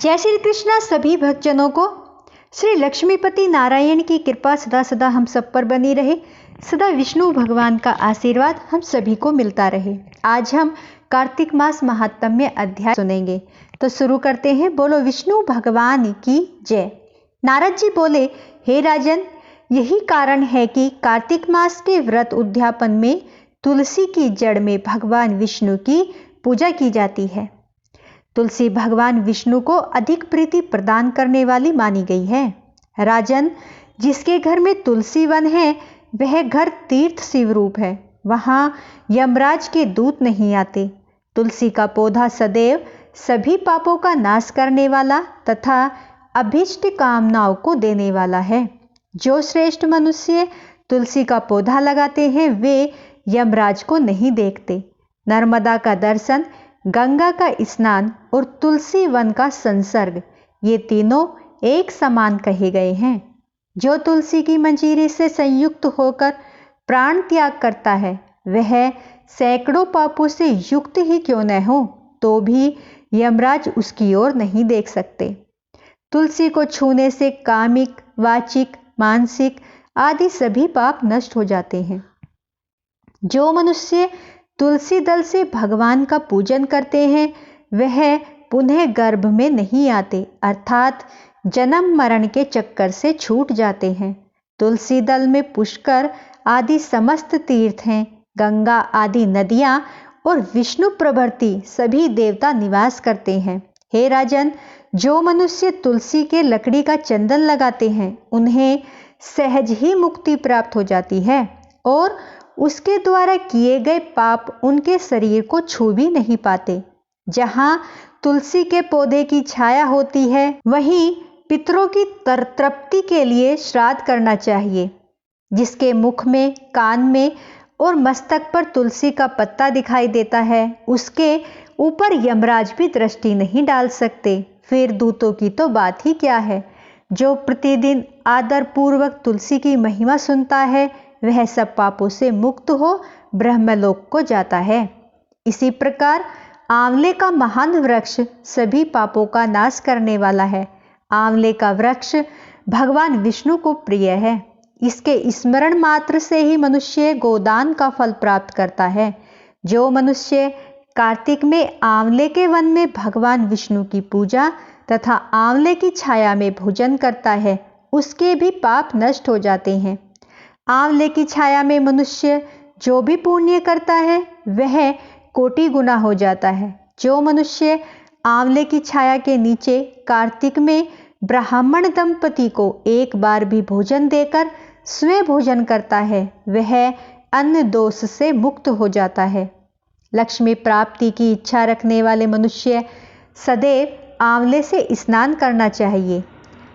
जय श्री कृष्णा सभी भक्तजनों को। श्री लक्ष्मीपति नारायण की कृपा सदा सदा हम सब पर बनी रहे। सदा विष्णु भगवान का आशीर्वाद हम सभी को मिलता रहे। आज हम कार्तिक मास महात्म्य अध्याय सुनेंगे, तो शुरू करते हैं। बोलो विष्णु भगवान की जय। नारद जी बोले, हे राजन, यही कारण है कि कार्तिक मास के व्रत उद्यापन में तुलसी की जड़ में भगवान विष्णु की पूजा की जाती है। तुलसी भगवान विष्णु को अधिक प्रीति प्रदान करने वाली मानी गई है। राजन, जिसके घर में तुलसी वन है वह घर तीर्थ शिवरूप है। वहाँ यमराज के दूत नहीं आते। तुलसी का पौधा सदैव सभी पापों का नाश करने वाला तथा अभीष्ट कामनाओं को देने वाला है। जो श्रेष्ठ मनुष्य तुलसी का पौधा लगाते हैं वे यमराज को नहीं देखते। नर्मदा का दर्शन, गंगा का स्नान और तुलसी वन का संसर्ग, ये तीनों एक समान कहे गए हैं। जो तुलसी की मंजीरी से संयुक्त होकर प्राण त्याग करता है वह सैकड़ों पापों से युक्त ही क्यों न हो तो भी यमराज उसकी ओर नहीं देख सकते। तुलसी को छूने से कामिक, वाचिक, मानसिक आदि सभी पाप नष्ट हो जाते हैं। जो मनुष्य तुलसी दल से भगवान का पूजन करते हैं वह पुनः गर्भ में नहीं आते, अर्थात जन्म मरण के चक्कर से छूट जाते हैं। तुलसी दल में पुष्कर आदि समस्त तीर्थ हैं, गंगा आदि नदियां और विष्णु प्रभृति सभी देवता निवास करते हैं। हे राजन, जो मनुष्य तुलसी के लकड़ी का चंदन लगाते हैं उन्हें सहज ही मुक्ति प्राप्त हो जाती है और उसके द्वारा किए गए पाप उनके शरीर को छू भी नहीं पाते। जहाँ तुलसी के पौधे की छाया होती है वहीं पितरों की तृप्ति के लिए श्राद्ध करना चाहिए। जिसके मुख में, कान में और मस्तक पर तुलसी का पत्ता दिखाई देता है उसके ऊपर यमराज भी दृष्टि नहीं डाल सकते। फिर दूतों की तो बात ही क्या है। जो प्रतिदिन आदर पूर्वक तुलसी की महिमा सुनता है वह सब पापों से मुक्त हो ब्रह्मलोक को जाता है। इसी प्रकार आंवले का महान वृक्ष सभी पापों का नाश करने वाला है। आंवले का वृक्ष भगवान विष्णु को प्रिय है। इसके स्मरण मात्र से ही मनुष्य गोदान का फल प्राप्त करता है। जो मनुष्य कार्तिक में आंवले के वन में भगवान विष्णु की पूजा तथा आंवले की छाया में भोजन करता है उसके भी पाप नष्ट हो जाते हैं। आंवले की छाया में मनुष्य जो भी पुण्य करता है वह कोटि गुना हो जाता है। जो मनुष्य आंवले की छाया के नीचे कार्तिक में ब्राह्मण दंपति को एक बार भी भोजन देकर स्वयं भोजन करता है वह अन्न दोष से मुक्त हो जाता है। लक्ष्मी प्राप्ति की इच्छा रखने वाले मनुष्य सदैव आंवले से स्नान करना चाहिए।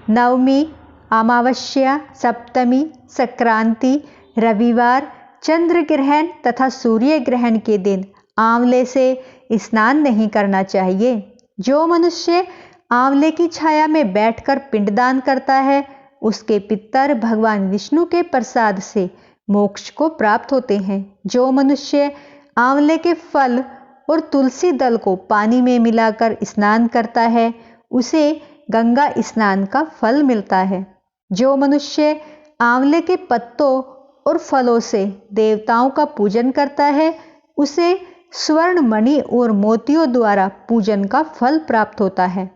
नवमी, अमावस्या, सप्तमी, संक्रांति, रविवार, चंद्र ग्रहण तथा सूर्य ग्रहण के दिन आंवले से स्नान नहीं करना चाहिए। जो मनुष्य आंवले की छाया में बैठकर पिंडदान करता है उसके पितर भगवान विष्णु के प्रसाद से मोक्ष को प्राप्त होते हैं। जो मनुष्य आंवले के फल और तुलसी दल को पानी में मिलाकर स्नान करता है उसे गंगा स्नान का फल मिलता है। जो मनुष्य आंवले के पत्तों और फलों से देवताओं का पूजन करता है उसे स्वर्ण मणि और मोतियों द्वारा पूजन का फल प्राप्त होता है।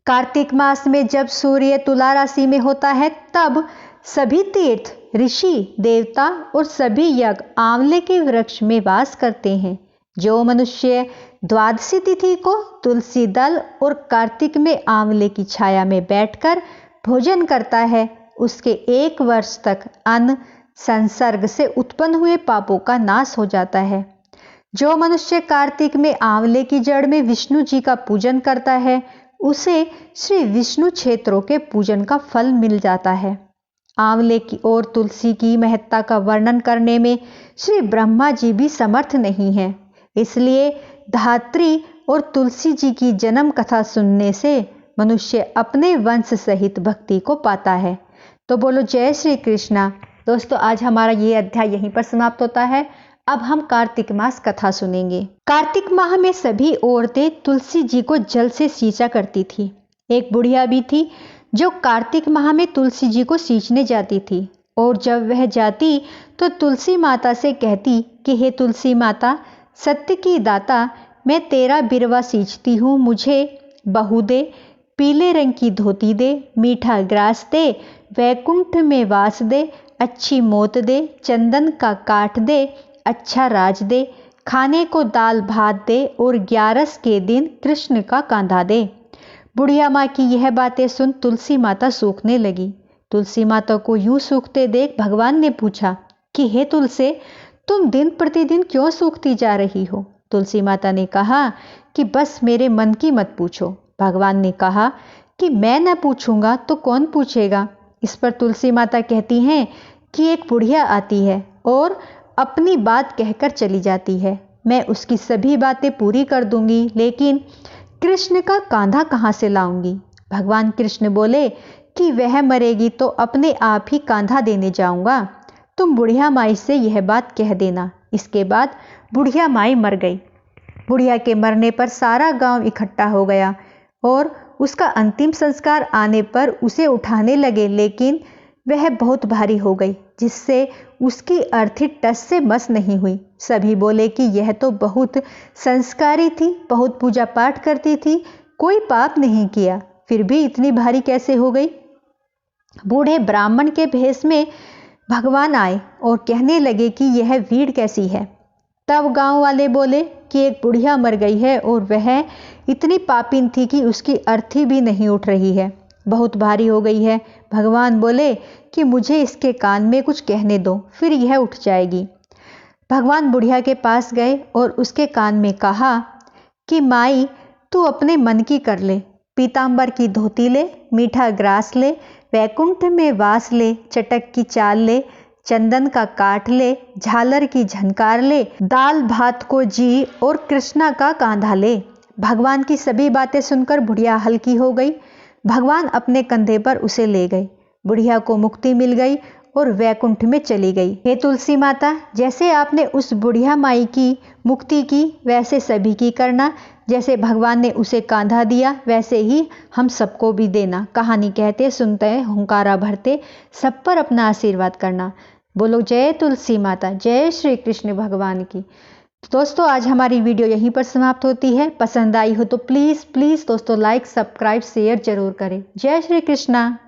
कार्तिक मास में जब सूर्य तुला राशि में होता है तब सभी तीर्थ, ऋषि, देवता और सभी यज्ञ आंवले के वृक्ष में वास करते हैं। जो मनुष्य द्वादशी तिथि को तुलसी दल और कार्तिक में आंवले की छाया में बैठकर भोजन करता है उसके 1 वर्ष तक अन्न संसर्ग से उत्पन्न हुए पापों का नाश हो जाता है। जो मनुष्य कार्तिक में आंवले की जड़ में विष्णु जी का पूजन करता है उसे श्री विष्णु क्षेत्रों के पूजन का फल मिल जाता है। आंवले की और तुलसी की महत्ता का वर्णन करने में श्री ब्रह्मा जी भी समर्थ नहीं है, इसलिए धात्री और तुलसी जी की जन्म कथा सुनने से मनुष्य अपने वंश सहित भक्ति को पाता है। तो बोलो जय श्री कृष्णा। दोस्तों, आज हमारा ये अध्याय यहीं पर समाप्त होता है। अब हम कार्तिक मास कथा सुनेंगे। कार्तिक माह में सभी औरतें तुलसी जी को जल से सींचा करती थी। एक बुढ़िया भी थी जो कार्तिक माह में तुलसी जी को सींचने जाती थी, और जब वह जाती तो तुलसी माता से कहती कि हे तुलसी माता, सत्य की दाता, मैं तेरा बिरवा सींचती हूँ, मुझे बहू दे, पीले रंग की धोती दे, मीठा ग्रास दे, वैकुंठ में वास दे, अच्छी मौत दे, चंदन का काठ दे, अच्छा राज दे, खाने को दाल भात दे, और 11 के दिन कृष्ण का कांधा दे। बुढ़िया माँ की यह बातें सुन तुलसी माता सूखने लगी। तुलसी माता को यूं सूखते देख भगवान ने पूछा कि हे तुलसी, तुम दिन प्रतिदिन क्यों सूखती जा रही हो? तुलसी माता ने कहा कि बस मेरे मन की मत पूछो। भगवान ने कहा कि मैं न पूछूंगा तो कौन पूछेगा? इस पर तुलसी माता कहती हैं कि एक बुढ़िया आती है और अपनी बात कहकर चली जाती है। मैं उसकी सभी बातें पूरी कर दूंगी, लेकिन कृष्ण का कांधा कहाँ से लाऊंगी? भगवान कृष्ण बोले कि वह मरेगी तो अपने आप ही कांधा देने जाऊंगा। तुम बुढ़िया माई से यह बात कह देना। इसके बाद बुढ़िया माई मर गई। बुढ़िया के मरने पर सारा गांव इकट्ठा हो गया और उसका अंतिम संस्कार आने पर उसे उठाने लगे, लेकिन वह बहुत भारी हो गई, जिससे उसकी अर्थी टस से मस नहीं हुई। सभी बोले कि यह तो बहुत संस्कारी थी, बहुत पूजा पाठ करती थी, कोई पाप नहीं किया, फिर भी इतनी भारी कैसे हो गई? बूढ़े ब्राह्मण के भेष में भगवान आए और कहने लगे कि यह भीड़ कैसी है। तब गांव वाले बोले कि एक बुढ़िया मर गई है और वह इतनी पापिन थी कि उसकी अर्थी भी नहीं उठ रही है, बहुत भारी हो गई है। भगवान बोले कि मुझे इसके कान में कुछ कहने दो, फिर यह उठ जाएगी। भगवान बुढ़िया के पास गए और उसके कान में कहा कि माई, तू अपने मन की कर ले, पीतांबर की धोती ले, मीठा ग्रास ले, वैकुंठ में वास ले, चटक की चाल ले, चंदन का काठ ले, झालर की झनकार ले, दाल भात को जी और कृष्णा का कांधा ले। भगवान की सभी बातें सुनकर बुढ़िया हल्की हो गई। भगवान अपने कंधे पर उसे ले गए। बुढ़िया को मुक्ति मिल गई और वैकुंठ में चली गई। हे तुलसी माता, जैसे आपने उस बुढ़िया माई की मुक्ति की, वैसे सभी की करना। जैसे भगवान ने उसे कांधा दिया, वैसे ही हम सबको भी देना। कहानी कहते सुनते हुंकारा भरते सब पर अपना आशीर्वाद करना। बोलो जय तुलसी माता, जय श्री कृष्ण भगवान की। दोस्तों, आज हमारी वीडियो यहीं पर समाप्त होती है। पसंद आई हो तो प्लीज़ दोस्तों लाइक, सब्सक्राइब, शेयर जरूर करें। जय श्री कृष्णा।